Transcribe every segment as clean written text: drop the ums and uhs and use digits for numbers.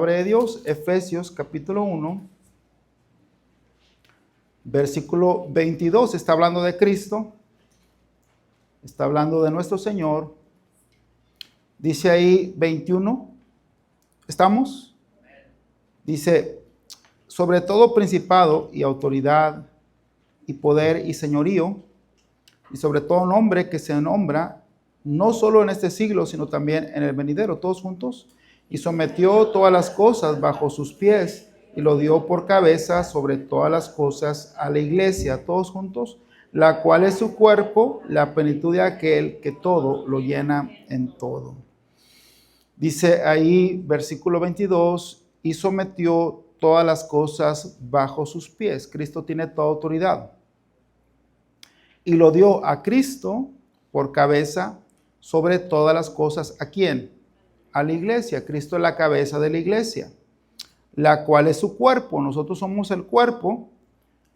Palabra de Dios, Efesios capítulo 1, versículo 22, está hablando de Cristo, está hablando de nuestro Señor. Dice ahí 21, ¿estamos? Dice, sobre todo principado y autoridad y poder y señorío, y sobre todo nombre que se nombra, no solo en este siglo, sino también en el venidero, todos juntos. Y sometió todas las cosas bajo sus pies y lo dio por cabeza sobre todas las cosas a la iglesia, todos juntos, la cual es su cuerpo, la plenitud de aquel que todo lo llena en todo. Dice ahí, versículo 22, y sometió todas las cosas bajo sus pies. Cristo tiene toda autoridad. Y lo dio a Cristo por cabeza sobre todas las cosas. ¿A quién? A la iglesia. Cristo es la cabeza de la iglesia, la cual es su cuerpo. Nosotros somos el cuerpo,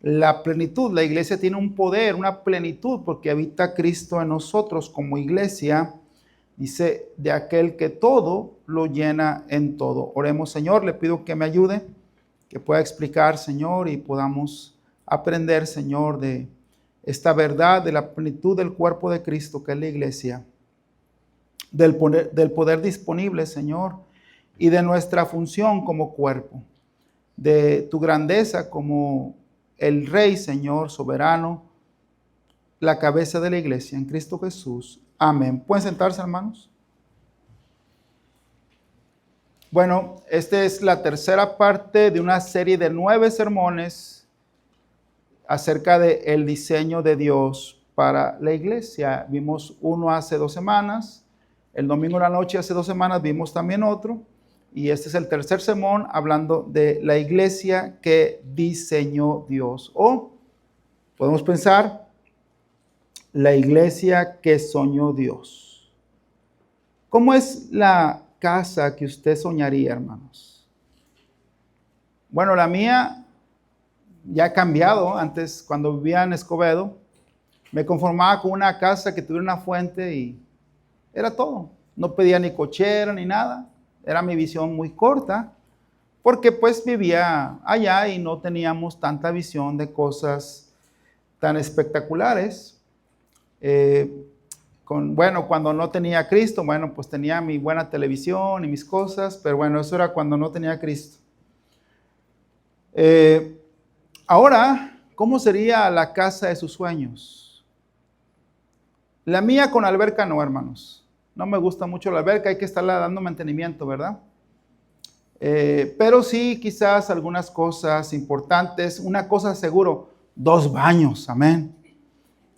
la plenitud. La iglesia tiene un poder, una plenitud, porque habita Cristo en nosotros como iglesia. Dice, de aquel que todo lo llena en todo. Oremos, Señor, le pido que me ayude, que pueda explicar, Señor, y podamos aprender, Señor, de esta verdad de la plenitud del cuerpo de Cristo, que es la iglesia. Del poder disponible, Señor, y de nuestra función como cuerpo, de tu grandeza como el Rey, Señor, soberano, la cabeza de la iglesia, en Cristo Jesús. Amén. ¿Pueden sentarse, hermanos? Bueno, esta es la tercera parte de una serie de 9 sermones acerca del diseño de Dios para la iglesia. Vimos uno hace 2 semanas. El domingo en la noche, hace 2 semanas, vimos también otro. Y este es el tercer sermón hablando de la iglesia que diseñó Dios. O podemos pensar, la iglesia que soñó Dios. ¿Cómo es la casa que usted soñaría, hermanos? Bueno, la mía ya ha cambiado. Antes, cuando vivía en Escobedo, me conformaba con una casa que tuviera una fuente y era todo. No pedía ni cochera ni nada. Era mi visión muy corta, porque pues vivía allá y no teníamos tanta visión de cosas tan espectaculares. Cuando no tenía a Cristo, pues tenía mi buena televisión y mis cosas, pero bueno, eso era cuando no tenía a Cristo. Ahora, ¿cómo sería la casa de sus sueños? La mía con alberca no, hermanos. No me gusta mucho la alberca, hay que estarla dando mantenimiento, ¿verdad? Pero sí, quizás algunas cosas importantes. Una cosa seguro, 2 baños, amén.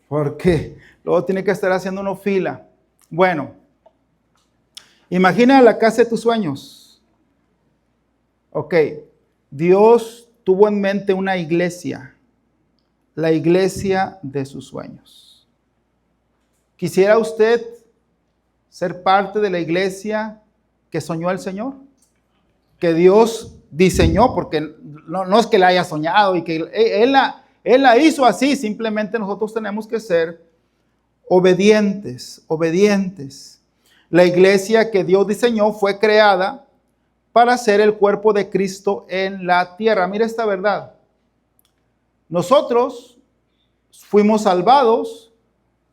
Porque luego tiene que estar haciendo uno fila. Bueno, imagina la casa de tus sueños. Ok, Dios tuvo en mente una iglesia, la iglesia de sus sueños. ¿Quisiera usted ser parte de la iglesia que soñó el Señor? Que Dios diseñó, porque no es que la haya soñado y que Él la hizo así. Simplemente nosotros tenemos que ser obedientes. La iglesia que Dios diseñó fue creada para ser el cuerpo de Cristo en la tierra. Mira esta verdad. Nosotros fuimos salvados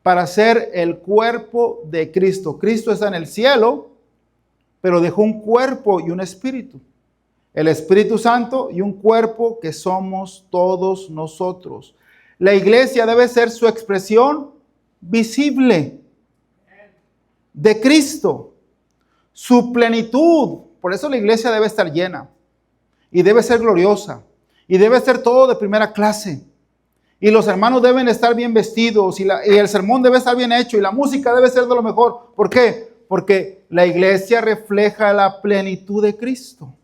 para ser el cuerpo de Cristo. Cristo está en el cielo, pero dejó un cuerpo y un espíritu. El Espíritu Santo y un cuerpo que somos todos nosotros. La iglesia debe ser su expresión visible de Cristo, su plenitud. Por eso la iglesia debe estar llena y debe ser gloriosa y debe ser todo de primera clase. Y los hermanos deben estar bien vestidos y el sermón debe estar bien hecho y la música debe ser de lo mejor. ¿Por qué? Porque la iglesia refleja la plenitud de Cristo.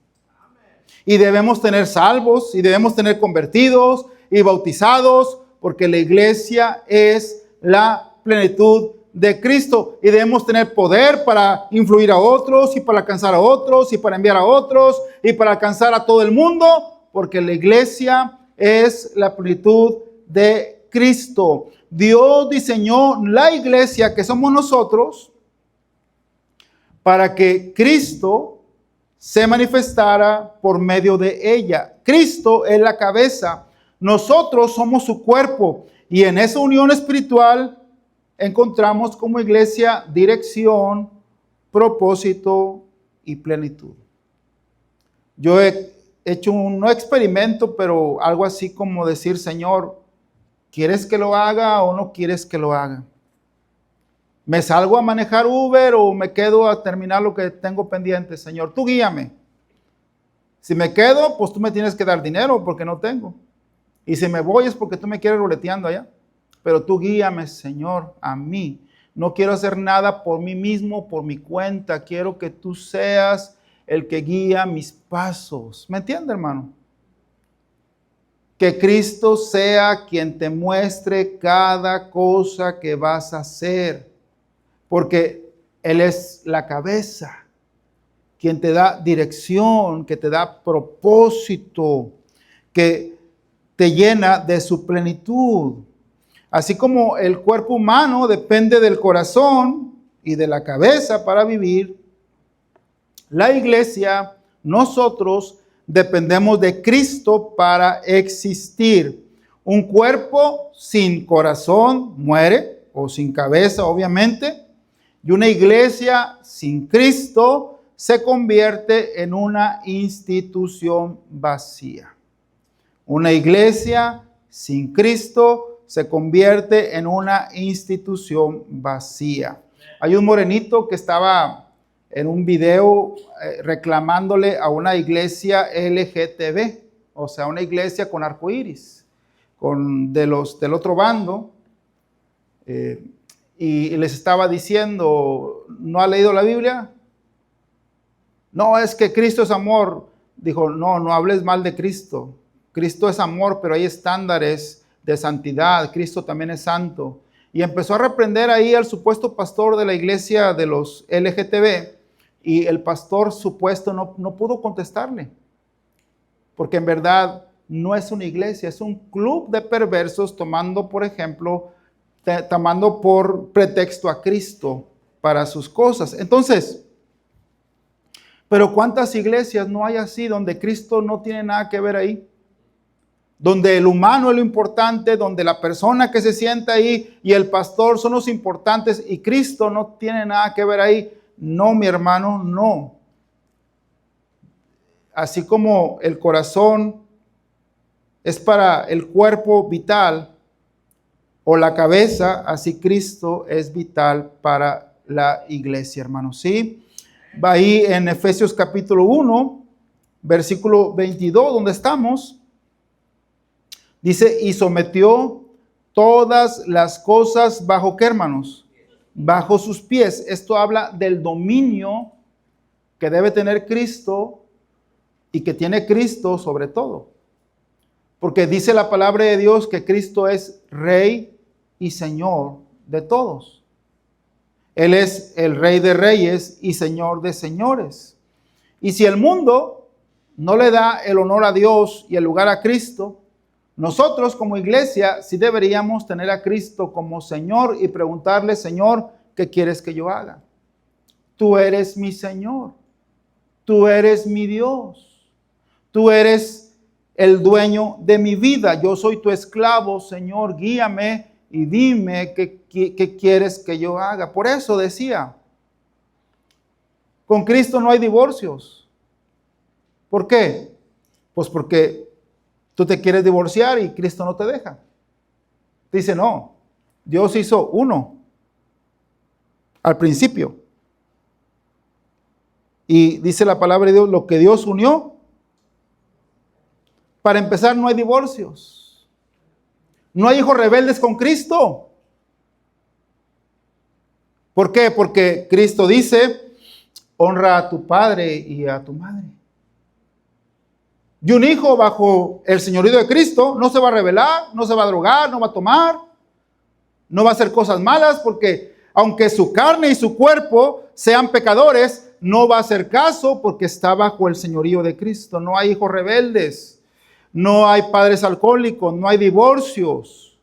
Y debemos tener salvos y debemos tener convertidos y bautizados, porque la iglesia es la plenitud de Cristo. Y debemos tener poder para influir a otros y para alcanzar a otros y para enviar a otros y para alcanzar a todo el mundo, porque la iglesia es la plenitud de Cristo. Dios diseñó la iglesia que somos nosotros para que Cristo se manifestara por medio de ella. Cristo es la cabeza, nosotros somos su cuerpo, y en esa unión espiritual encontramos como iglesia dirección, propósito y plenitud. Yo he hecho un no experimento, pero algo así como decir, Señor, ¿quieres que lo haga o no quieres que lo haga? ¿Me salgo a manejar Uber o me quedo a terminar lo que tengo pendiente? Señor, tú guíame. Si me quedo, pues tú me tienes que dar dinero porque no tengo. Y si me voy es porque tú me quieres ruleteando allá. Pero tú guíame, Señor, a mí. No quiero hacer nada por mí mismo, por mi cuenta. Quiero que tú seas el que guía mis pasos. ¿Me entiende, hermano? Que Cristo sea quien te muestre cada cosa que vas a hacer. Porque Él es la cabeza, quien te da dirección, que te da propósito, que te llena de su plenitud. Así como el cuerpo humano depende del corazón y de la cabeza para vivir, la iglesia, nosotros dependemos de Cristo para existir. Un cuerpo sin corazón muere, o sin cabeza, obviamente, y una iglesia sin Cristo se convierte en una institución vacía. Una iglesia sin Cristo se convierte en una institución vacía. Hay un morenito que estaba en un video reclamándole a una iglesia LGTB, o sea, una iglesia con arcoíris, del otro bando, y les estaba diciendo, ¿no ha leído la Biblia? No, es que Cristo es amor. Dijo, no hables mal de Cristo. Cristo es amor, pero hay estándares de santidad. Cristo también es santo. Y empezó a reprender ahí al supuesto pastor de la iglesia de los LGTB, y el pastor supuesto no pudo contestarle, porque en verdad no es una iglesia, es un club de perversos tomando por pretexto a Cristo para sus cosas. Entonces, pero ¿cuántas iglesias no hay así, donde Cristo no tiene nada que ver ahí? Donde el humano es lo importante, donde la persona que se sienta ahí y el pastor son los importantes y Cristo no tiene nada que ver ahí. No, mi hermano, no. Así como el corazón es para el cuerpo vital o la cabeza, así Cristo es vital para la iglesia, hermano. ¿Sí? Va ahí en Efesios capítulo 1, versículo 22, donde estamos. Dice, y sometió todas las cosas bajo ¿qué, hermanos? Bajo sus pies. Esto habla del dominio que debe tener Cristo y que tiene Cristo sobre todo. Porque dice la palabra de Dios que Cristo es Rey y Señor de todos. Él es el Rey de reyes y Señor de señores. Y si el mundo no le da el honor a Dios y el lugar a Cristo, nosotros como iglesia sí deberíamos tener a Cristo como Señor y preguntarle, Señor, ¿qué quieres que yo haga? Tú eres mi Señor. Tú eres mi Dios. Tú eres el dueño de mi vida. Yo soy tu esclavo, Señor. Guíame y dime qué quieres que yo haga. Por eso decía, con Cristo no hay divorcios. ¿Por qué? Pues porque tú te quieres divorciar y Cristo no te deja. Dice, no, Dios hizo uno al principio. Y dice la palabra de Dios, lo que Dios unió. Para empezar, no hay divorcios. No hay hijos rebeldes con Cristo. ¿Por qué? Porque Cristo dice, honra a tu padre y a tu madre. Y un hijo bajo el señorío de Cristo no se va a rebelar, no se va a drogar, no va a tomar, no va a hacer cosas malas, porque aunque su carne y su cuerpo sean pecadores, no va a hacer caso porque está bajo el señorío de Cristo. No hay hijos rebeldes, no hay padres alcohólicos, no hay divorcios,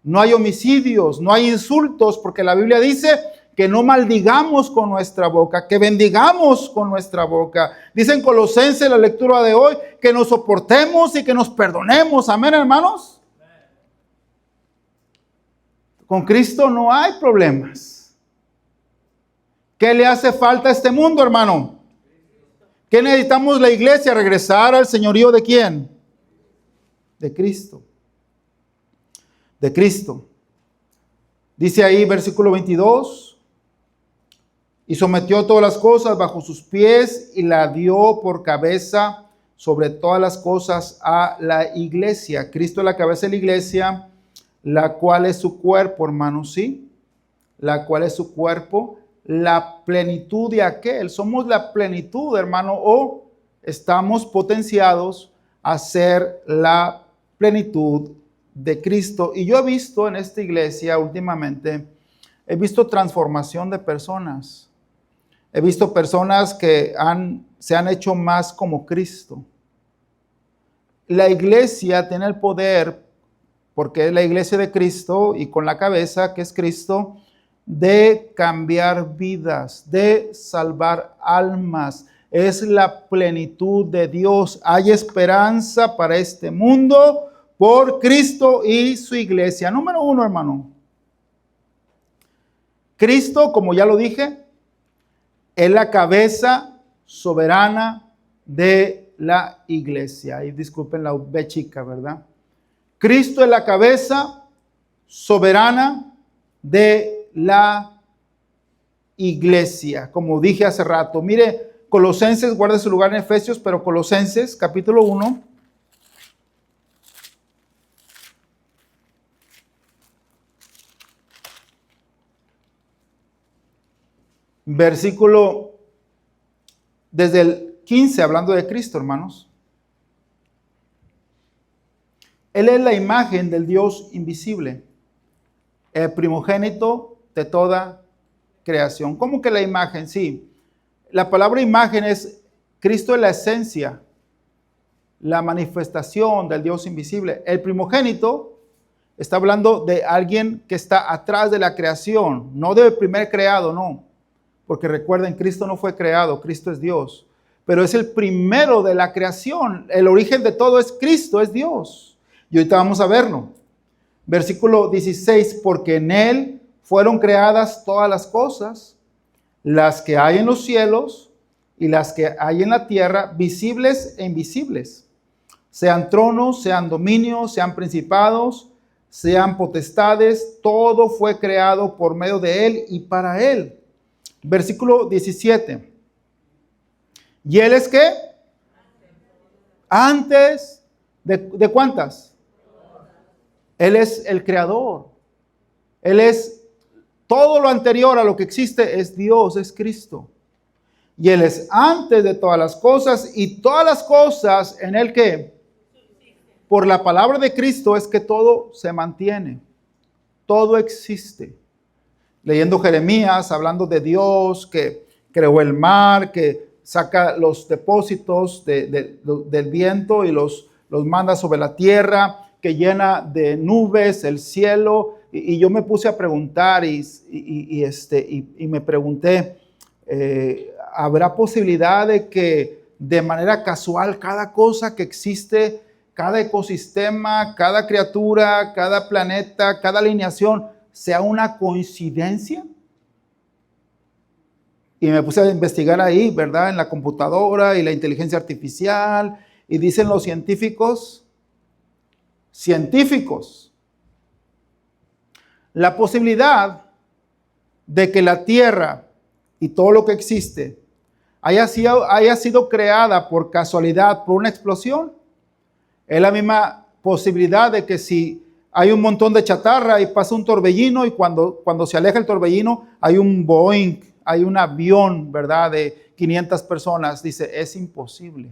no hay homicidios, no hay insultos, porque la Biblia dice que no maldigamos con nuestra boca, que bendigamos con nuestra boca. Dice en Colosenses, la lectura de hoy, que nos soportemos y que nos perdonemos. Amén, hermanos. Con Cristo no hay problemas. ¿Qué le hace falta a este mundo, hermano? ¿Qué necesitamos la iglesia? Regresar al señorío ¿de quién? De Cristo. De Cristo. Dice ahí, versículo 22. Y sometió todas las cosas bajo sus pies y la dio por cabeza sobre todas las cosas a la iglesia. Cristo es la cabeza de la iglesia, la cual es su cuerpo, hermanos, ¿sí? La cual es su cuerpo, la plenitud de aquel. Somos la plenitud, hermano, o estamos potenciados a ser la plenitud de Cristo. Y yo he visto en esta iglesia últimamente, he visto transformación de personas. He visto personas que se han hecho más como Cristo. La iglesia tiene el poder, porque es la iglesia de Cristo y con la cabeza que es Cristo, de cambiar vidas, de salvar almas. Es la plenitud de Dios. Hay esperanza para este mundo por Cristo y su iglesia. Número 1, hermano. Cristo, como ya lo dije, es la cabeza soberana de la iglesia. Y disculpen la B chica, ¿verdad? Cristo es la cabeza soberana de la iglesia. Como dije hace rato. Mire, Colosenses, guarde su lugar en Efesios, pero Colosenses, capítulo 1. Versículo desde el 15, hablando de Cristo, hermanos. Él es la imagen del Dios invisible, el primogénito de toda creación. ¿Cómo que la imagen? Sí, la palabra imagen es Cristo es la esencia, la manifestación del Dios invisible. El primogénito está hablando de alguien que está atrás de la creación, no del primer creado, no. Porque recuerden, Cristo no fue creado, Cristo es Dios. Pero es el primero de la creación. El origen de todo es Cristo, es Dios. Y ahorita vamos a verlo. Versículo 16, porque en Él fueron creadas todas las cosas, las que hay en los cielos y las que hay en la tierra, visibles e invisibles. Sean tronos, sean dominios, sean principados, sean potestades, todo fue creado por medio de Él y para Él. Versículo 17. ¿Y Él es qué? Antes de ¿cuántas? Él es el creador. Él es todo lo anterior a lo que existe, es Dios, es Cristo. Y Él es antes de todas las cosas y todas las cosas en Él que por la palabra de Cristo es que todo se mantiene. Todo existe. Leyendo Jeremías, hablando de Dios que creó el mar, que saca los depósitos del viento y los manda sobre la tierra, que llena de nubes el cielo. Y yo me puse a preguntar y me pregunté, ¿habrá posibilidad de que de manera casual cada cosa que existe, cada ecosistema, cada criatura, cada planeta, cada alineación, sea una coincidencia? Y me puse a investigar ahí, ¿verdad? En la computadora y la inteligencia artificial. Y dicen los científicos, la posibilidad de que la Tierra y todo lo que existe haya sido creada por casualidad, por una explosión, es la misma posibilidad de que si hay un montón de chatarra y pasa un torbellino y cuando se aleja el torbellino hay un Boeing, hay un avión, ¿verdad? De 500 personas. Dice, es imposible.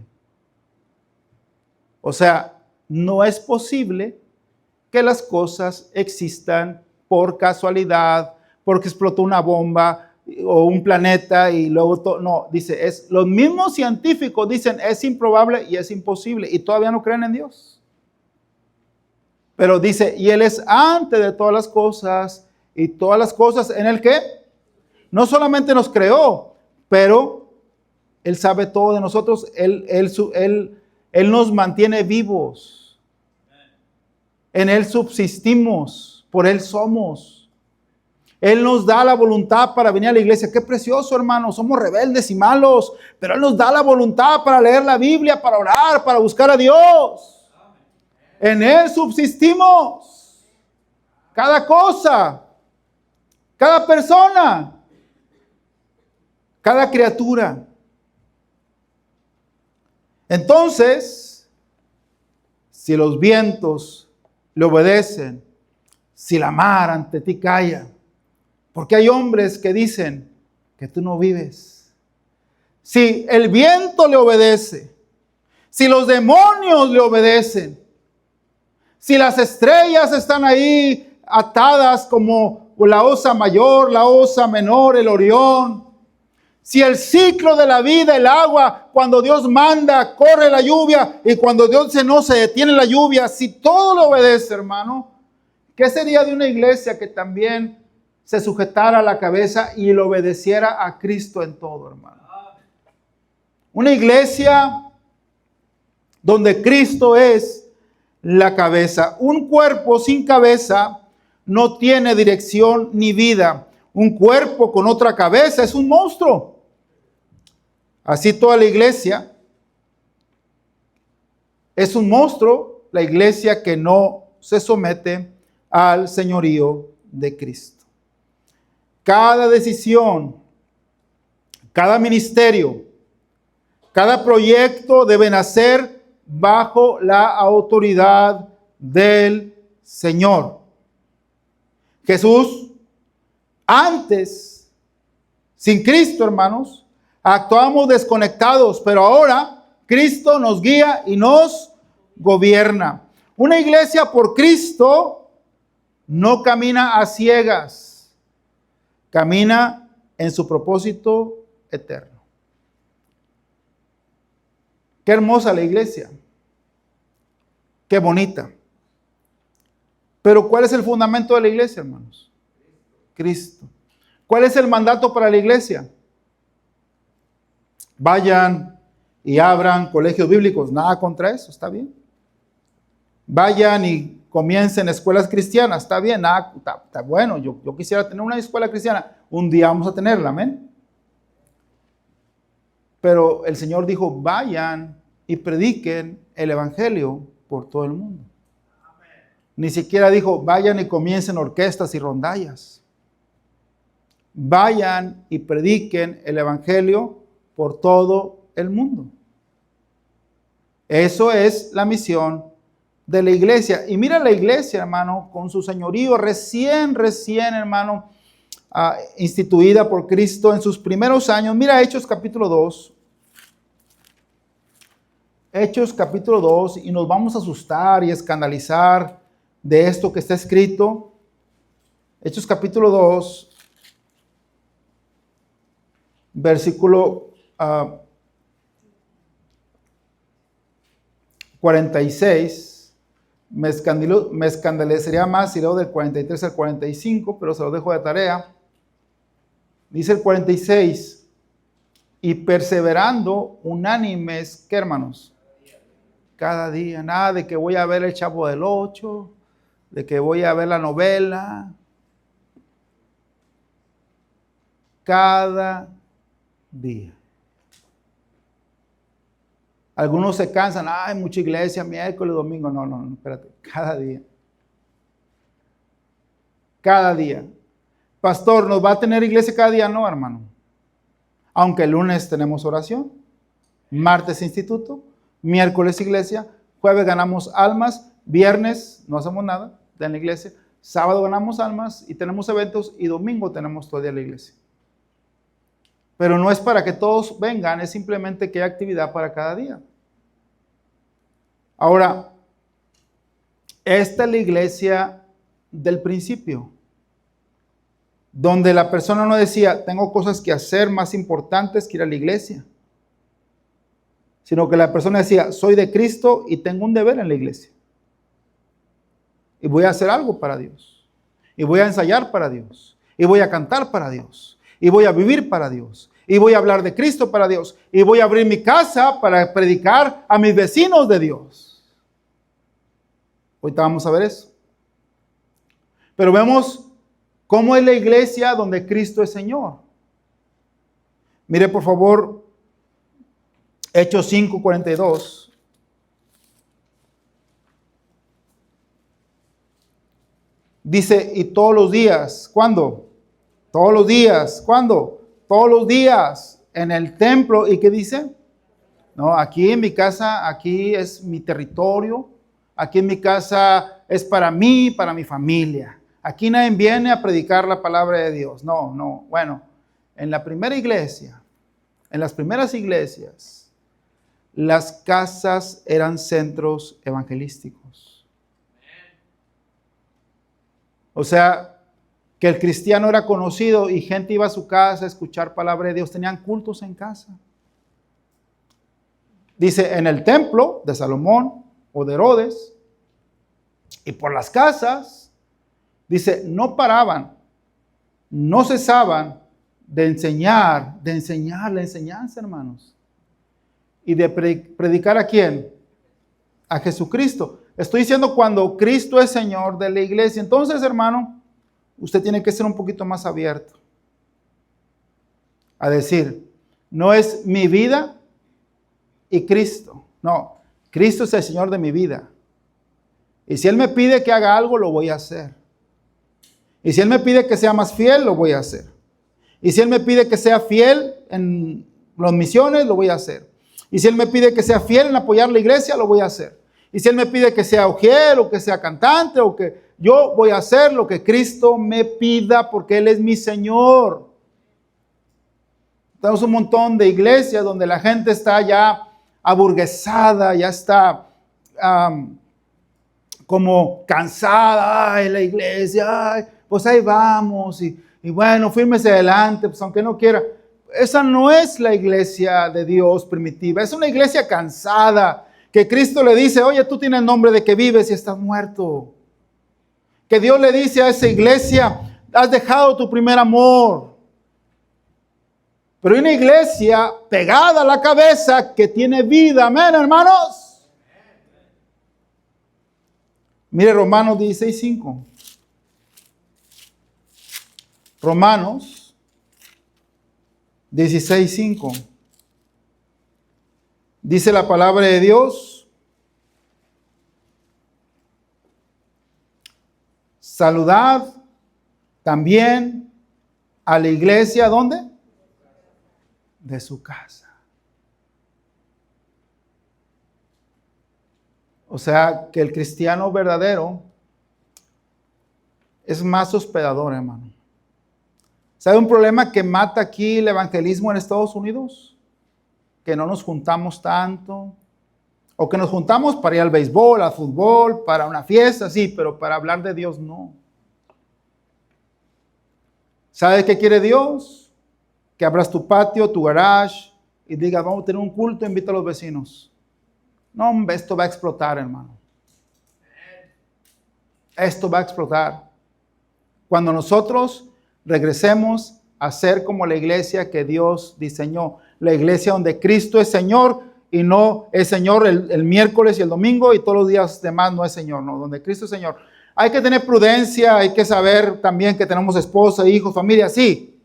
O sea, no es posible que las cosas existan por casualidad, porque explotó una bomba o un planeta y luego todo. No, dice, los mismos científicos dicen es improbable y es imposible y todavía no creen en Dios. Pero dice, y Él es antes de todas las cosas y todas las cosas en el que no solamente nos creó, pero Él sabe todo de nosotros. Él nos mantiene vivos. En Él subsistimos, por Él somos. Él nos da la voluntad para venir a la iglesia. Qué precioso, hermano. Somos rebeldes y malos, pero Él nos da la voluntad para leer la Biblia, para orar, para buscar a Dios. En Él subsistimos. Cada cosa, cada persona, cada criatura. Entonces, si los vientos le obedecen, si la mar ante ti calla, porque hay hombres que dicen que tú no vives. Si el viento le obedece, si los demonios le obedecen, si las estrellas están ahí atadas como la osa mayor, la osa menor, el Orión, si el ciclo de la vida, el agua, cuando Dios manda, corre la lluvia, y cuando Dios dice no, se detiene la lluvia, si todo le obedece, hermano, ¿qué sería de una iglesia que también se sujetara a la cabeza y le obedeciera a Cristo en todo, hermano? Una iglesia donde Cristo es la cabeza. Un cuerpo sin cabeza no tiene dirección ni vida. Un cuerpo con otra cabeza es un monstruo. Así toda la iglesia es un monstruo, la iglesia que no se somete al señorío de Cristo. Cada decisión, cada ministerio, cada proyecto debe nacer bajo la autoridad del Señor. Jesús, antes, sin Cristo, hermanos, actuamos desconectados, pero ahora Cristo nos guía y nos gobierna. Una iglesia por Cristo no camina a ciegas, camina en su propósito eterno. Qué hermosa la iglesia, qué bonita. Pero ¿cuál es el fundamento de la iglesia, hermanos? Cristo. ¿Cuál es el mandato para la iglesia? Vayan y abran colegios bíblicos. Nada contra eso, está bien. Vayan y comiencen escuelas cristianas, está bien, nada, está bueno. Yo quisiera tener una escuela cristiana. Un día vamos a tenerla, amén. Pero el Señor dijo, vayan y prediquen el evangelio por todo el mundo. Ni siquiera dijo, vayan y comiencen orquestas y rondallas. Vayan y prediquen el evangelio por todo el mundo. Eso es la misión de la iglesia. Y mira la iglesia, hermano, con su señorío recién, hermano, instituida por Cristo en sus primeros años. Mira Hechos capítulo 2. Hechos capítulo 2, y nos vamos a asustar y escandalizar de esto que está escrito. Hechos capítulo 2, versículo 46. Me escandalizaría más si leo del 43 al 45, pero se lo dejo de tarea. Dice el 46, y perseverando unánimes, ¿qué, hermanos? Cada día, nada de que voy a ver el Chavo del 8, de que voy a ver la novela. Cada día. Algunos se cansan, ay, mucha iglesia, miércoles, domingo. No, espérate, cada día. Cada día. Pastor, ¿nos va a tener iglesia cada día? No, hermano. Aunque el lunes tenemos oración, martes instituto, miércoles iglesia, jueves ganamos almas, viernes no hacemos nada en la iglesia, sábado ganamos almas y tenemos eventos, y domingo tenemos todo el día la iglesia. Pero no es para que todos vengan, es simplemente que hay actividad para cada día. Ahora, esta es la iglesia del principio, donde la persona no decía, tengo cosas que hacer más importantes que ir a la iglesia, sino que la persona decía, soy de Cristo y tengo un deber en la iglesia. Y voy a hacer algo para Dios. Y voy a ensayar para Dios. Y voy a cantar para Dios. y voy a vivir para Dios, y voy a hablar de Cristo para Dios, y voy a abrir mi casa para predicar a mis vecinos de Dios. Ahorita vamos a ver eso. Pero vemos cómo es la iglesia donde Cristo es Señor. Mire por favor Hechos 5:42. Dice, y todos los días, ¿cuándo? Todos los días, ¿cuándo? Todos los días en el templo. ¿Y qué dice? No, aquí en mi casa, aquí es mi territorio. Aquí en mi casa es para mí, para mi familia. Aquí nadie viene a predicar la palabra de Dios. No, no. Bueno, en la primera iglesia, en las primeras iglesias, las casas eran centros evangelísticos. O sea, que el cristiano era conocido y gente iba a su casa a escuchar palabra de Dios. Tenían cultos en casa. Dice, en el templo de Salomón o de Herodes y por las casas, dice, no paraban, no cesaban de enseñar la enseñanza, hermanos. ¿Y de predicar a quién? A Jesucristo. Estoy diciendo cuando Cristo es Señor de la iglesia. Entonces, hermano, usted tiene que ser un poquito más abierto a decir, no es mi vida y Cristo. No, Cristo es el Señor de mi vida. Y si Él me pide que haga algo, lo voy a hacer. Y si Él me pide que sea más fiel, lo voy a hacer. Y si Él me pide que sea fiel en las misiones, lo voy a hacer. Y si Él me pide que sea fiel en apoyar la iglesia, lo voy a hacer. Y si Él me pide que sea ujier o que sea cantante o que yo voy a hacer lo que Cristo me pida porque Él es mi Señor. Tenemos un montón de iglesias donde la gente está ya aburguesada, ya está como cansada. Ay, la iglesia, ay, pues ahí vamos. Y bueno, fírmese adelante, pues aunque no quiera. Esa no es la iglesia de Dios primitiva. Es una iglesia cansada. Que Cristo le dice, oye, tú tienes nombre de que vives y estás muerto. Que Dios le dice a esa iglesia, has dejado tu primer amor. Pero hay una iglesia pegada a la cabeza que tiene vida. Amén, hermanos. Mire Romanos 16:5. Romanos 16:5. Dice la palabra de Dios. Saludad también a la iglesia, ¿dónde? De su casa. O sea, que el cristiano verdadero es más hospedador, hermano. ¿Sabe un problema que mata aquí el evangelismo en Estados Unidos? Que no nos juntamos tanto. O que nos juntamos para ir al béisbol, al fútbol, para una fiesta, sí, pero para hablar de Dios no. ¿Sabe qué quiere Dios? Que abras tu patio, tu garage y digas, vamos a tener un culto, invita a los vecinos. No, hombre, esto va a explotar, hermano. Esto va a explotar. Cuando nosotros regresemos a ser como la iglesia que Dios diseñó, la iglesia donde Cristo es Señor y no es Señor el miércoles y el domingo y todos los días demás no es Señor, no, donde Cristo es Señor. Hay que tener prudencia, hay que saber también que tenemos esposa, hijos, familia, sí,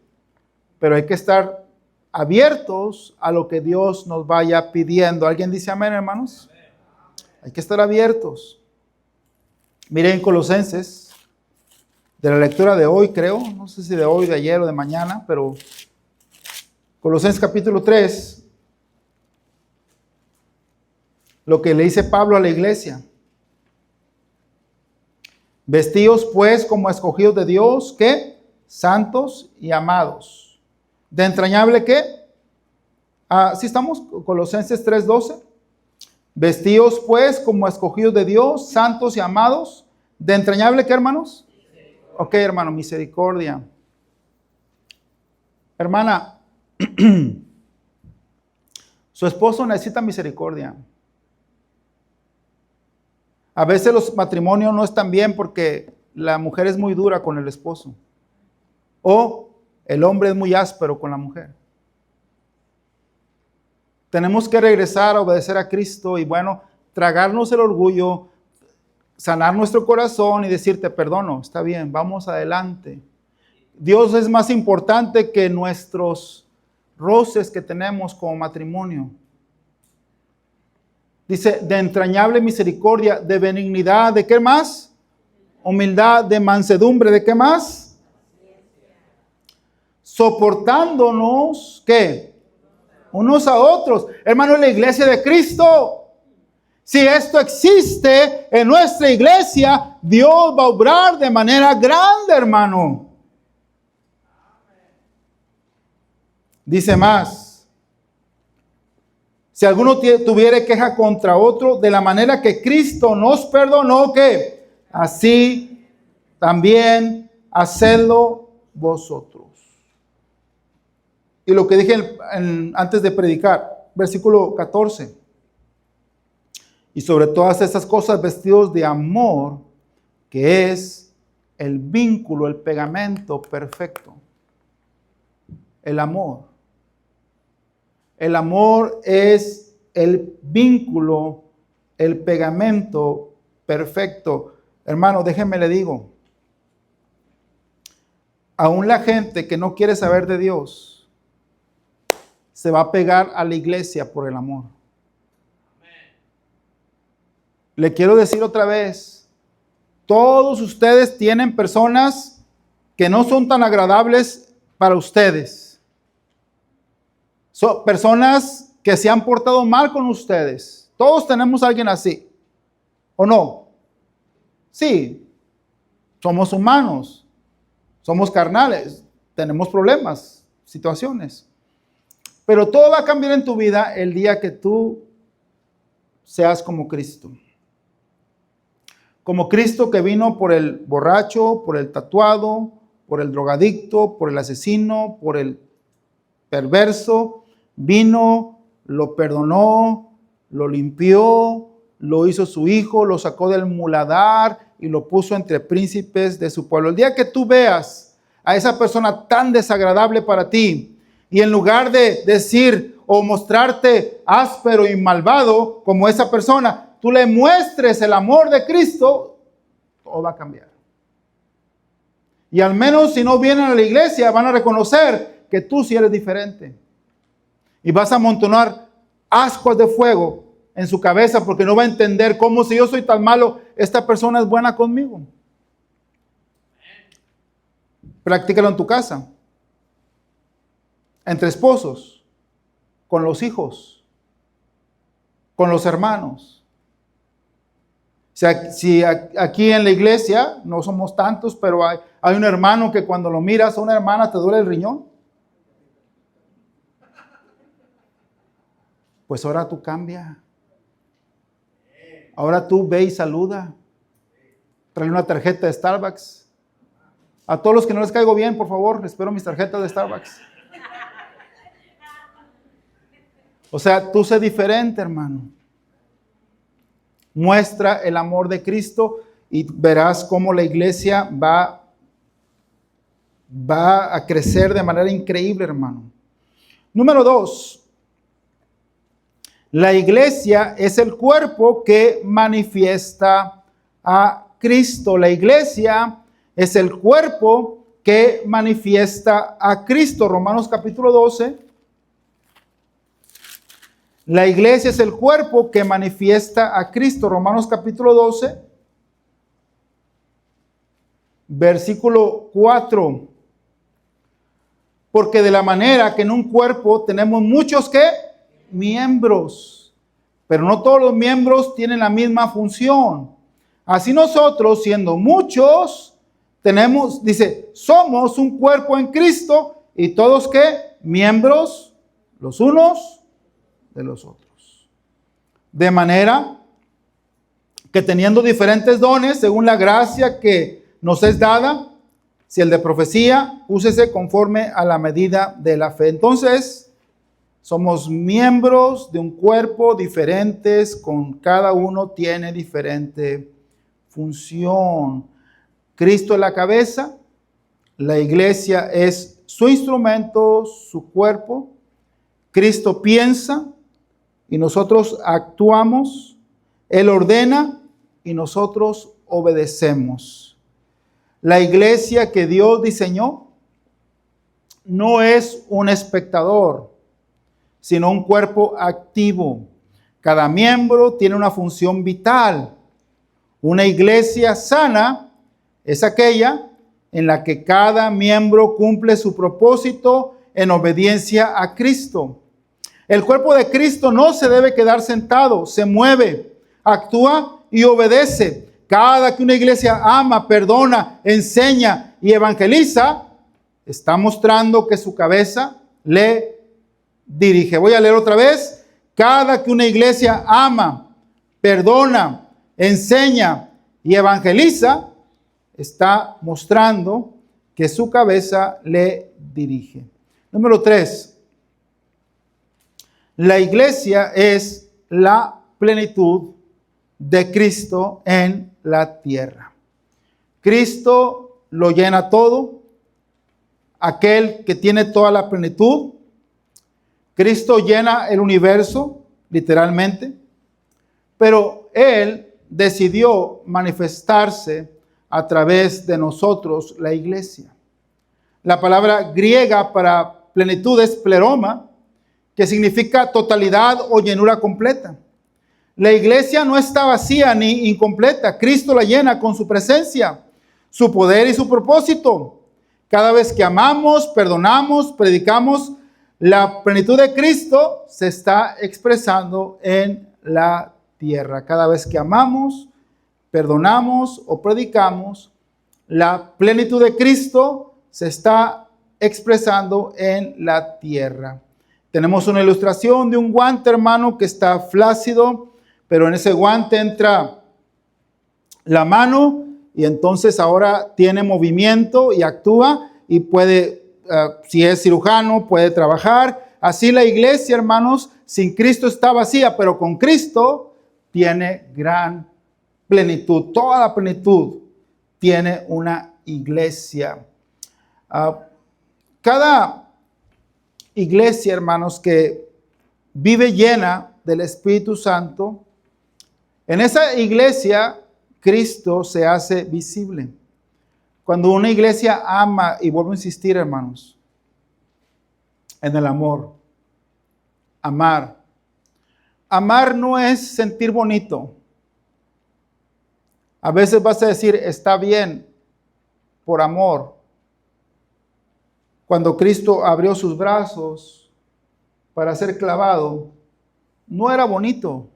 pero hay que estar abiertos a lo que Dios nos vaya pidiendo. ¿Alguien dice amén, hermanos? Hay que estar abiertos. Miren Colosenses, de la lectura de hoy, creo, no sé si de hoy, de ayer o de mañana, pero Colosenses capítulo 3, lo que le dice Pablo a la iglesia. Vestíos pues como escogidos de Dios, ¿qué? Santos y amados. ¿De entrañable qué? ¿Sí estamos? Colosenses 3:12. Vestíos pues como escogidos de Dios, santos y amados. ¿De entrañable qué, hermanos? Ok, hermano, misericordia. Hermana, su esposo necesita misericordia. A veces los matrimonios no están bien porque la mujer es muy dura con el esposo. O El hombre es muy áspero con la mujer. Tenemos que regresar a obedecer a Cristo y bueno, tragarnos el orgullo, sanar nuestro corazón y decir, te perdono, está bien, vamos adelante. Dios es más importante que nuestros roces que tenemos como matrimonio. Dice, de entrañable misericordia, de benignidad, ¿de qué más? Humildad, de mansedumbre, ¿de qué más? Soportándonos, ¿qué? Unos a otros. Hermano, la iglesia de Cristo. Si esto existe en nuestra iglesia, Dios va a obrar de manera grande, hermano. Dice más. Si alguno tuviere queja contra otro, de la manera que Cristo nos perdonó, ¿qué? Así también hacedlo vosotros. Y lo que dije antes de predicar, versículo 14. Y sobre todas estas cosas vestidos de amor, que es el vínculo, el pegamento perfecto. El amor. El amor es el vínculo, el pegamento perfecto. Hermano, déjenme le digo, aún la gente que no quiere saber de Dios se va a pegar a la iglesia por el amor. Le quiero decir otra vez, todos ustedes tienen personas que no son tan agradables para ustedes. Son personas que se han portado mal con ustedes. Todos tenemos a alguien así, ¿o no? Sí, somos humanos, somos carnales, tenemos problemas, situaciones. Pero todo va a cambiar en tu vida el día que tú seas como Cristo. Como Cristo que vino por el borracho, por el tatuado, por el drogadicto, por el asesino, por el perverso. Vino, lo perdonó, lo limpió, lo hizo su hijo, lo sacó del muladar y lo puso entre príncipes de su pueblo. El día que tú veas a esa persona tan desagradable para ti y en lugar de decir o mostrarte áspero y malvado como esa persona, tú le muestres el amor de Cristo, todo va a cambiar. Y al menos si no vienen a la iglesia van a reconocer que tú sí eres diferente. Y vas a amontonar ascuas de fuego en su cabeza porque no va a entender cómo si yo soy tan malo, esta persona es buena conmigo. Practícalo en tu casa, entre esposos, con los hijos, con los hermanos. Si aquí en la iglesia, no somos tantos, pero hay un hermano que cuando lo miras a una hermana te duele el riñón. Pues ahora tú cambia. Ahora tú ve y saluda. Trae una tarjeta de Starbucks. A todos los que no les caigo bien, por favor, espero mis tarjetas de Starbucks. O sea, tú sé diferente, hermano. Muestra el amor de Cristo y verás cómo la iglesia va a crecer de manera increíble, hermano. Número 2. La iglesia es el cuerpo que manifiesta a Cristo. La iglesia es el cuerpo que manifiesta a Cristo. Romanos capítulo 12. La iglesia es el cuerpo que manifiesta a Cristo. Romanos capítulo 12. Versículo 4. Porque de la manera que en un cuerpo tenemos muchos que miembros, pero no todos los miembros tienen la misma función. Así nosotros, siendo muchos, tenemos, dice, somos un cuerpo en Cristo y todos ¿qué? Miembros los unos de los otros. De manera que teniendo diferentes dones, según la gracia que nos es dada, si el de profecía, úsese conforme a la medida de la fe. Entonces, somos miembros de un cuerpo diferentes, con cada uno tiene diferente función. Cristo es la cabeza, la iglesia es su instrumento, su cuerpo. Cristo piensa y nosotros actuamos. Él ordena y nosotros obedecemos. La iglesia que Dios diseñó no es un espectador, sino un cuerpo activo. Cada miembro tiene una función vital. Una iglesia sana es aquella en la que cada miembro cumple su propósito en obediencia a Cristo. El cuerpo de Cristo no se debe quedar sentado, se mueve, actúa y obedece. Cada que una iglesia ama, perdona, enseña y evangeliza, está mostrando que su cabeza le dirige. Voy a leer otra vez. Cada que una iglesia ama, perdona, enseña y evangeliza, está mostrando que su cabeza le dirige. Número 3. La iglesia es la plenitud de Cristo en la tierra. Cristo lo llena todo, aquel que tiene toda la plenitud. Cristo llena el universo, literalmente, pero Él decidió manifestarse a través de nosotros, la iglesia. La palabra griega para plenitud es pleroma, que significa totalidad o llenura completa. La iglesia no está vacía ni incompleta. Cristo la llena con su presencia, su poder y su propósito. Cada vez que amamos, perdonamos, predicamos, la plenitud de Cristo se está expresando en la tierra. Cada vez que amamos, perdonamos o predicamos, la plenitud de Cristo se está expresando en la tierra. Tenemos una ilustración de un guante, hermano, que está flácido, pero en ese guante entra la mano y entonces ahora tiene movimiento y actúa y puede, si es cirujano, puede trabajar. Así la iglesia, hermanos, sin Cristo está vacía, pero con Cristo tiene gran plenitud. Toda la plenitud tiene una iglesia. Cada iglesia, hermanos, que vive llena del Espíritu Santo, en esa iglesia Cristo se hace visible. Cuando una iglesia ama, y vuelvo a insistir, hermanos, en el amor, amar. Amar no es sentir bonito. A veces vas a decir, está bien, por amor. Cuando Cristo abrió sus brazos para ser clavado, no era bonito.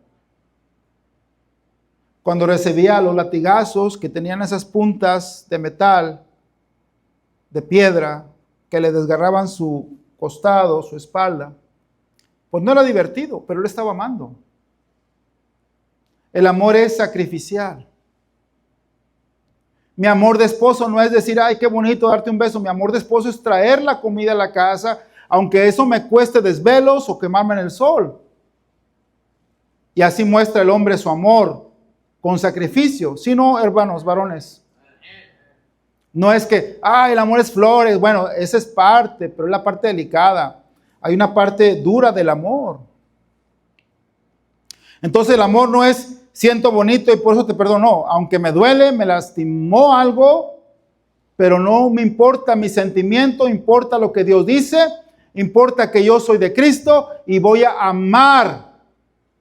Cuando recibía los latigazos que tenían esas puntas de metal, de piedra, que le desgarraban su costado, su espalda, pues no era divertido, pero él estaba amando. El amor es sacrificial. Mi amor de esposo no es decir, ay, qué bonito darte un beso. Mi amor de esposo es traer la comida a la casa, aunque eso me cueste desvelos o quemarme en el sol. Y así muestra el hombre su amor con sacrificio. Si no, hermanos, varones, no es que, el amor es flores. Bueno, esa es parte, pero es la parte delicada. Hay una parte dura del amor. Entonces el amor no es siento bonito y por eso te perdono. Aunque me duele, me lastimó algo, pero no me importa mi sentimiento, importa lo que Dios dice, importa que yo soy de Cristo y voy a amar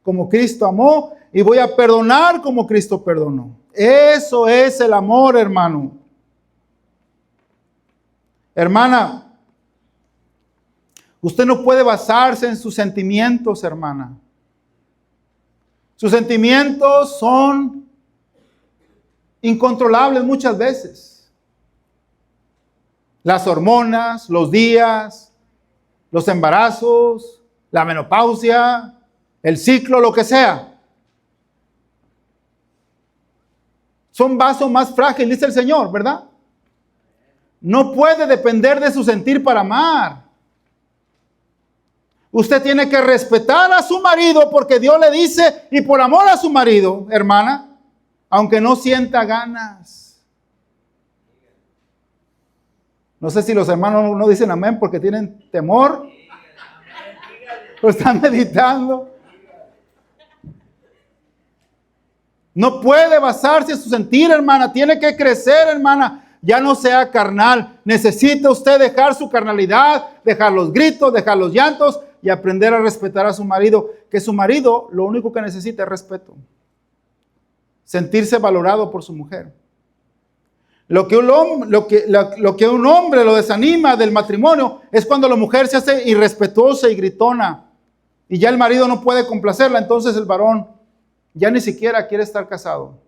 como Cristo amó y voy a perdonar como Cristo perdonó. Eso es el amor, hermano. Hermana, usted no puede basarse en sus sentimientos, hermana. Sus sentimientos son incontrolables muchas veces. Las hormonas, los días, los embarazos, la menopausia, el ciclo, lo que sea. Son vasos más frágiles, dice el Señor, ¿verdad? No puede depender de su sentir para amar. Usted tiene que respetar a su marido porque Dios le dice, y por amor a su marido, hermana, aunque no sienta ganas. No sé si los hermanos no dicen amén porque tienen temor. Lo están meditando. No puede basarse en su sentir, hermana. Tiene que crecer, hermana. Ya no sea carnal. Necesita usted dejar su carnalidad, dejar los gritos, dejar los llantos y aprender a respetar a su marido. Que su marido lo único que necesita es respeto. Sentirse valorado por su mujer. Lo que un hombre lo desanima del matrimonio es cuando la mujer se hace irrespetuosa y gritona. Y ya el marido no puede complacerla. Entonces el varón ya ni siquiera quiere estar casado.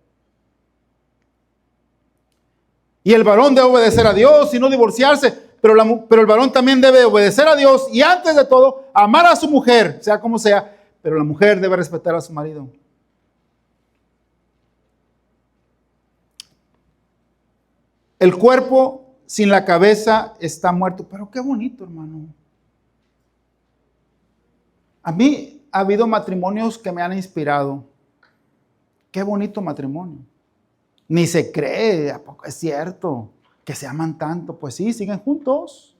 Y el varón debe obedecer a Dios y no divorciarse, pero el varón también debe obedecer a Dios y antes de todo, amar a su mujer, sea como sea, pero la mujer debe respetar a su marido. El cuerpo sin la cabeza está muerto, pero qué bonito, hermano. A mí ha habido matrimonios que me han inspirado. Qué bonito matrimonio. Ni se cree, ¿a poco es cierto? Que se aman tanto. Pues sí, siguen juntos.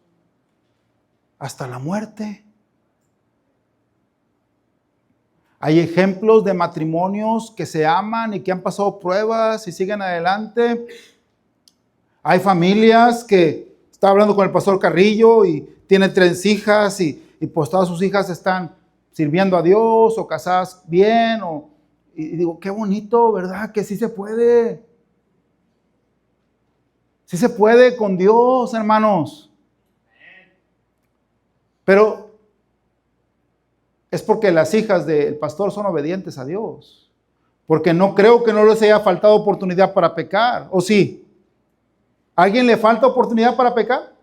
Hasta la muerte. Hay ejemplos de matrimonios que se aman y que han pasado pruebas y siguen adelante. Hay familias que, estaba hablando con el pastor Carrillo y tiene 3 hijas y pues todas sus hijas están sirviendo a Dios o casadas bien. Y digo, qué bonito, ¿verdad? Que sí se puede. Sí se puede con Dios, hermanos. Pero es porque las hijas del pastor son obedientes a Dios. Porque no creo que no les haya faltado oportunidad para pecar. ¿O sí? ¿A alguien le falta oportunidad para pecar?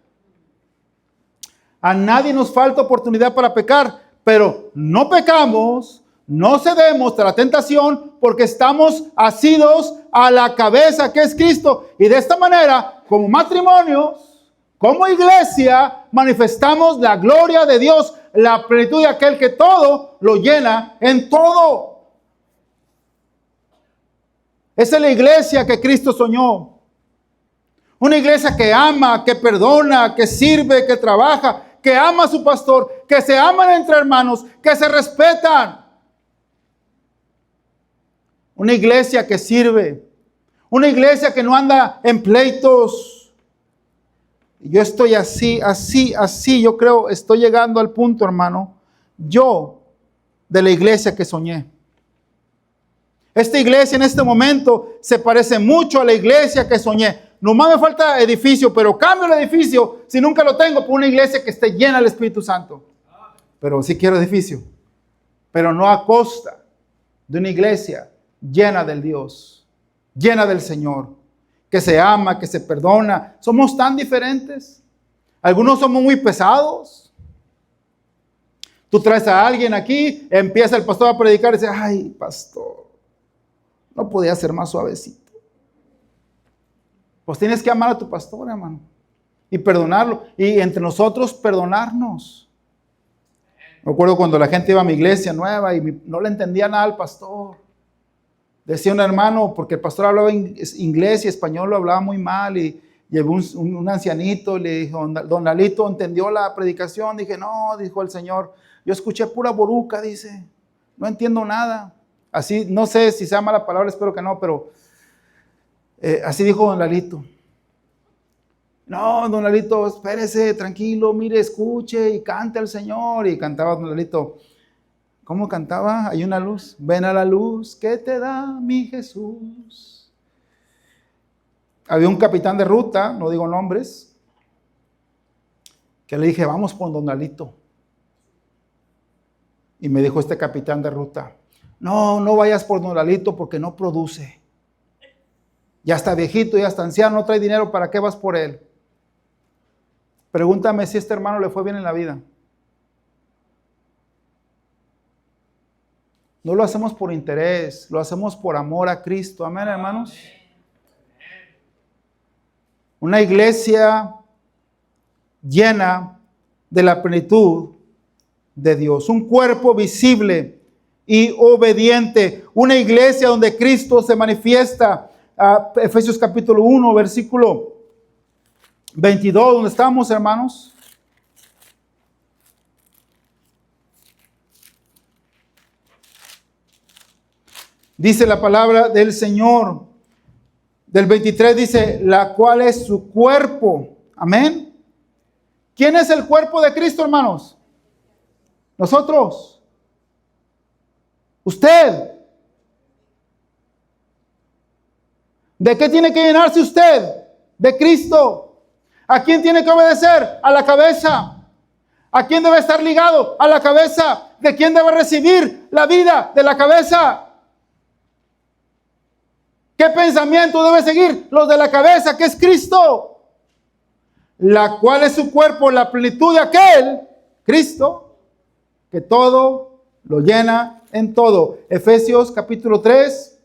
A nadie nos falta oportunidad para pecar. Pero no pecamos, no cedemos a la tentación porque estamos asidos a la cabeza que es Cristo. Y de esta manera, como matrimonios, como iglesia, manifestamos la gloria de Dios, la plenitud de aquel que todo lo llena en todo. Esa es la iglesia que Cristo soñó. Una iglesia que ama, que perdona, que sirve, que trabaja, que ama a su pastor, que se aman entre hermanos, que se respetan. Una iglesia que sirve. Una iglesia que no anda en pleitos. Yo estoy así. Yo creo, estoy llegando al punto, hermano. Yo, de la iglesia que soñé. Esta iglesia en este momento se parece mucho a la iglesia que soñé. Nomás me falta edificio, pero cambio el edificio si nunca lo tengo por una iglesia que esté llena del Espíritu Santo. Pero sí quiero edificio. Pero no a costa de una iglesia llena del Dios, llena del Señor, que se ama, que se perdona. Somos tan diferentes. Algunos somos muy pesados. Tú traes a alguien aquí, empieza el pastor a predicar y dice, ay, pastor, no podía ser más suavecito. Pues tienes que amar a tu pastor, hermano, y perdonarlo. Y entre nosotros perdonarnos. Me acuerdo cuando la gente iba a mi iglesia nueva y no le entendía nada al pastor. Decía un hermano, porque el pastor hablaba inglés y español lo hablaba muy mal, y llegó un ancianito y le dijo, don Lalito, ¿entendió la predicación? Dije, no, dijo el Señor, yo escuché pura boruca, dice, no entiendo nada. Así, no sé si se llama la palabra, espero que no, pero así dijo don Lalito. No, don Lalito, espérese, tranquilo, mire, escuche y cante al Señor. Y cantaba don Lalito. ¿Cómo cantaba? Hay una luz. Ven a la luz que te da mi Jesús. Había un capitán de ruta, no digo nombres, que le dije, vamos por don Lalito. Y me dijo este capitán de ruta, no vayas por don Lalito porque no produce. Ya está viejito, ya está anciano, no trae dinero, ¿para qué vas por él? Pregúntame si a este hermano le fue bien en la vida. No lo hacemos por interés, lo hacemos por amor a Cristo. Amén, hermanos. Una iglesia llena de la plenitud de Dios. Un cuerpo visible y obediente. Una iglesia donde Cristo se manifiesta. Efesios capítulo 1, versículo 22, ¿dónde estamos, hermanos? Dice la palabra del Señor. Del 23 dice, la cual es su cuerpo. Amén. ¿Quién es el cuerpo de Cristo, hermanos? Nosotros. Usted. ¿De qué tiene que llenarse usted? De Cristo. ¿A quién tiene que obedecer? A la cabeza. ¿A quién debe estar ligado? A la cabeza. ¿De quién debe recibir la vida? De la cabeza. ¿Qué pensamiento debe seguir? Los de la cabeza, que es Cristo. La cual es su cuerpo, la plenitud de aquel, Cristo, que todo lo llena en todo. Efesios capítulo 3,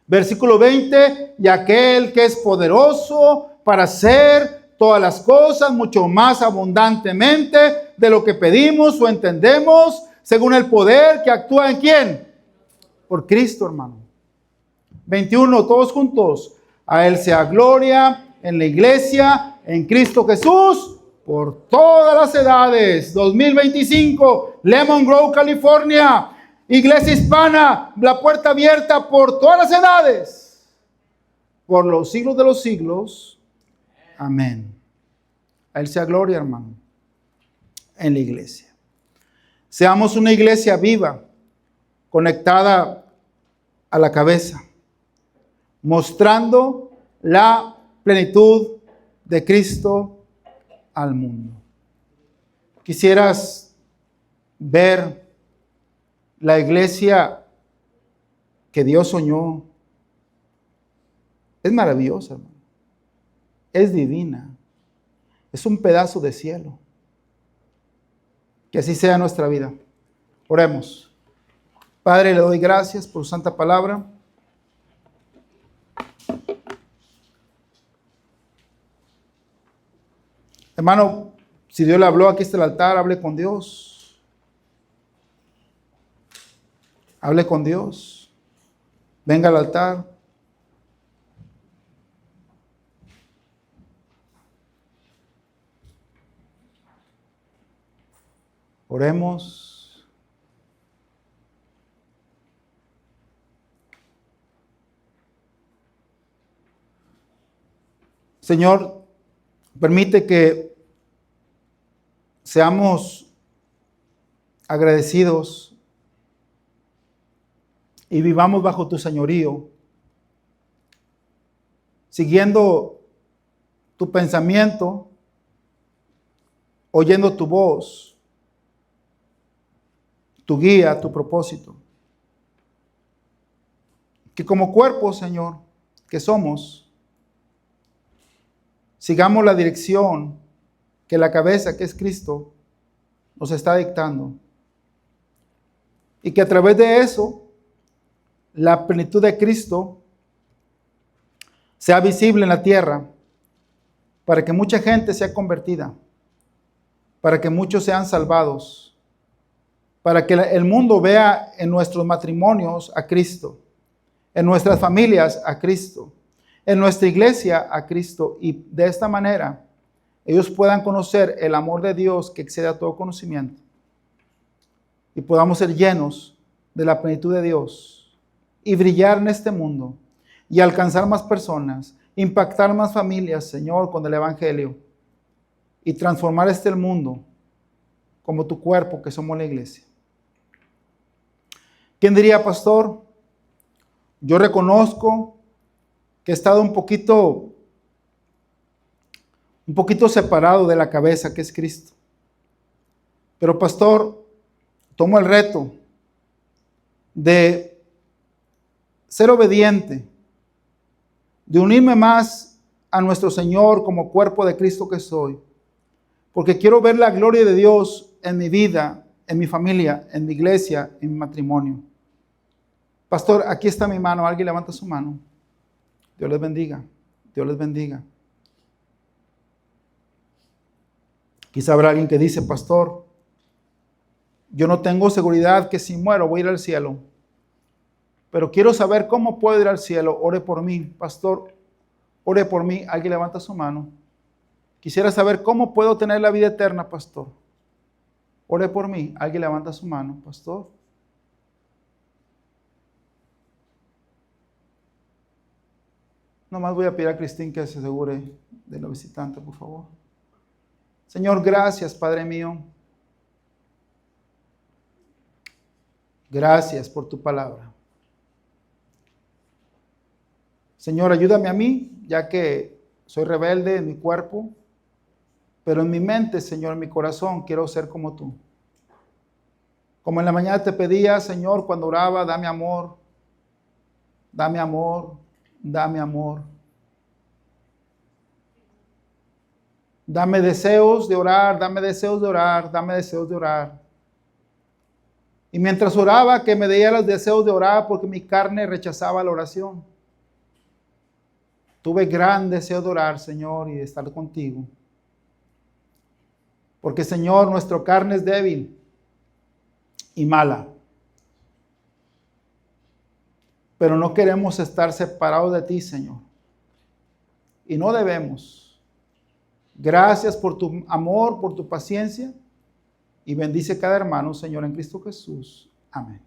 versículo 20. Y aquel que es poderoso para hacer todas las cosas mucho más abundantemente de lo que pedimos o entendemos, según el poder que actúa en ¿quién? Por Cristo, hermano. 21, todos juntos. A Él sea gloria en la iglesia, en Cristo Jesús, por todas las edades. 2025, Lemon Grove, California. Iglesia Hispana, la puerta abierta por todas las edades. Por los siglos de los siglos. Amén. A Él sea gloria, hermano, en la iglesia. Seamos una iglesia viva, conectada a la cabeza, mostrando la plenitud de Cristo al mundo. ¿Quisieras ver la iglesia que Dios soñó? Es maravillosa, hermano. Es divina. Es un pedazo de cielo. Que así sea nuestra vida. Oremos. Padre, le doy gracias por su santa palabra. Hermano, si Dios le habló, aquí está el altar, hable con Dios. Hable con Dios. Venga al altar. Oremos. Señor, permite que seamos agradecidos y vivamos bajo tu señorío, siguiendo tu pensamiento, oyendo tu voz, tu guía, tu propósito. Que como cuerpo, Señor, que somos, sigamos la dirección que la cabeza, que es Cristo, nos está dictando. Y que a través de eso, la plenitud de Cristo sea visible en la tierra, para que mucha gente sea convertida, para que muchos sean salvados, para que el mundo vea en nuestros matrimonios a Cristo, en nuestras familias a Cristo, en nuestra iglesia a Cristo, y de esta manera ellos puedan conocer el amor de Dios que excede a todo conocimiento y podamos ser llenos de la plenitud de Dios y brillar en este mundo y alcanzar más personas, impactar más familias, Señor, con el Evangelio y transformar este mundo como tu cuerpo que somos la iglesia. ¿Quién diría, pastor? Yo reconozco que he estado un poquito separado de la cabeza que es Cristo. Pero pastor, tomo el reto de ser obediente, de unirme más a nuestro Señor como cuerpo de Cristo que soy, porque quiero ver la gloria de Dios en mi vida, en mi familia, en mi iglesia, en mi matrimonio. Pastor, aquí está mi mano. Alguien levanta su mano. Dios les bendiga. Dios les bendiga. Quizá habrá alguien que dice, pastor, yo no tengo seguridad que si muero voy a ir al cielo, pero quiero saber cómo puedo ir al cielo. Ore por mí, pastor. Ore por mí. Alguien levanta su mano. Quisiera saber cómo puedo tener la vida eterna, pastor. Ore por mí. Alguien levanta su mano, pastor. Nomás voy a pedir a Cristín que se asegure de la visitante, por favor. Señor, gracias, Padre mío. Gracias por tu palabra. Señor, ayúdame a mí, ya que soy rebelde en mi cuerpo, pero en mi mente, Señor, en mi corazón, quiero ser como tú. Como en la mañana te pedía, Señor, cuando oraba, dame amor, dame amor, dame amor. Dame deseos de orar, dame deseos de orar, dame deseos de orar. Y mientras oraba, que me diera los deseos de orar porque mi carne rechazaba la oración. Tuve gran deseo de orar, Señor, y de estar contigo. Porque, Señor, nuestra carne es débil y mala. Pero no queremos estar separados de ti, Señor. Y no debemos. Gracias por tu amor, por tu paciencia. Y bendice cada hermano, Señor, en Cristo Jesús. Amén.